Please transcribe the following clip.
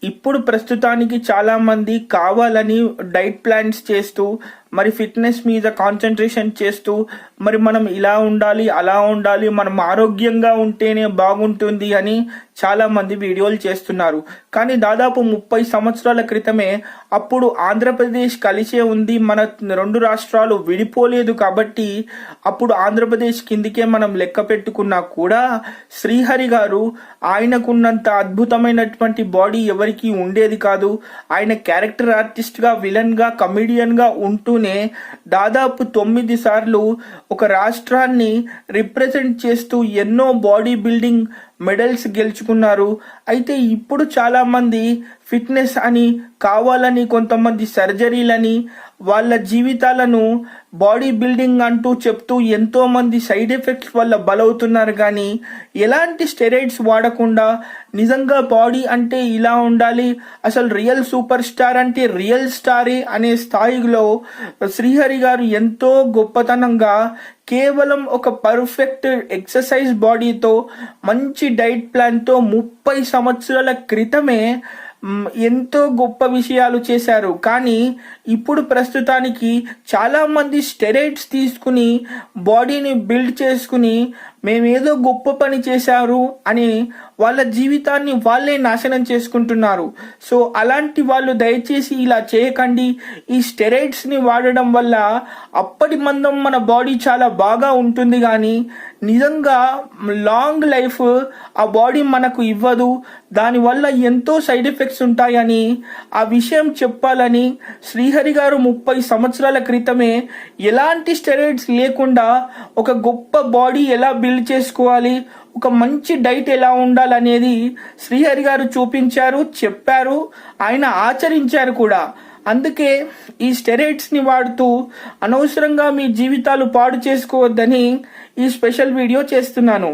ఇప్పుడు ప్రస్తుతానికి చాలా మంది కావాలని డైట్ ప్లాన్స్ చేస్తూ మరి ఫిట్నెస్ మీద కాన్సన్ట్రేషన్ చేస్తూ మరి మనం ఇలా ఉండాలి అలా ఉండాలి మనం ఆరోగ్యంగా ఉంటేనే బాగుంటుంది అని చాలా మంది వీడియోలు చేస్తున్నారు. కానీ దాదాపు 30 సంవత్సరాల క్రితమే అప్పుడు ఆంధ్రప్రదేశ్ కలిసే ఉంది, మన 2 రాష్ట్రాలు విడిపోలేదు కాబట్టి అప్పుడు ఆంధ్రప్రదేశ్ కిందికే మనం లెక్క పెట్టుకున్నా కూడా శ్రీహరి గారు ఆయనకున్నంత అద్భుతమైనటువంటి బాడీ ఎవరికి ఉండేది కాదు. ఆయన క్యారెక్టర్ ఆర్టిస్ట్ గా, విలన్ గా, కమిడియన్ గా ఉంటూనే దాదాపు 9 సార్లు ఒక రాష్ట్రాన్ని రిప్రజెంట్ చేస్తూ ఎన్నో బాడీ బిల్డింగ్ మెడల్స్ గెలుచుకున్నారు. అయితే ఇప్పుడు చాలా మంది ఫిట్నెస్ అని కావాలని, కొంతమంది సర్జరీలని, వాళ్ళ జీవితాలను బాడీ బిల్డింగ్ అంటూ చెప్తూ ఎంతో మంది సైడ్ ఎఫెక్ట్స్ వల్ల బలవుతున్నారు. కానీ ఎలాంటి స్టెరాయిడ్స్ వాడకుండా నిజంగా బాడీ అంటే ఇలా ఉండాలి, అసలు రియల్ సూపర్ స్టార్ అంటే రియల్ స్టారే అనే స్థాయిలో శ్రీహరి గారు ఎంతో గొప్పతనంగా కేవలం ఒక పర్ఫెక్ట్ ఎక్సర్సైజ్ బాడీతో మంచి డైట్ ప్లాన్తో 30 సంవత్సరాల క్రితమే ఎంతో గొప్ప విషయాలు చేశారు. కానీ ఇప్పుడు ప్రస్తుతానికి చాలా మంది స్టెరాయిడ్స్ తీసుకుని బాడీని బిల్డ్ చేసుకుని మేమేదో గొప్ప పని చేశారు అని వాళ్ళ జీవితాన్ని వాళ్ళే నాశనం చేసుకుంటున్నారు. సో అలాంటి వాళ్ళు దయచేసి ఇలా చేయకండి. ఈ స్టెరాయిడ్స్ని వాడడం వల్ల అప్పటి మందం మన బాడీ చాలా బాగా ఉంటుంది, కానీ నిజంగా లాంగ్ లైఫ్ ఆ బాడీ మనకు ఇవ్వదు. దానివల్ల ఎంతో సైడ్ ఎఫెక్ట్స్ ఉంటాయని ఆ విషయం చెప్పాలని శ్రీహరి గారు 30 సంవత్సరాల క్రితమే ఎలాంటి స్టెరాయిడ్స్ లేకుండా ఒక గొప్ప బాడీ ఎలా బిల్డ్ చేసుకోవాలి, ఒక మంచి డైట్ ఎలా ఉండాలనేది శ్రీహరి గారు చూపించారు, చెప్పారు, ఆయన ఆచరించారు కూడా. అందుకే ఈ స్టెరాయిడ్స్ని వాడుతూ అనవసరంగా మీ జీవితాలు పాడు చేసుకోవద్దని ఈ స్పెషల్ వీడియో చేస్తున్నాను.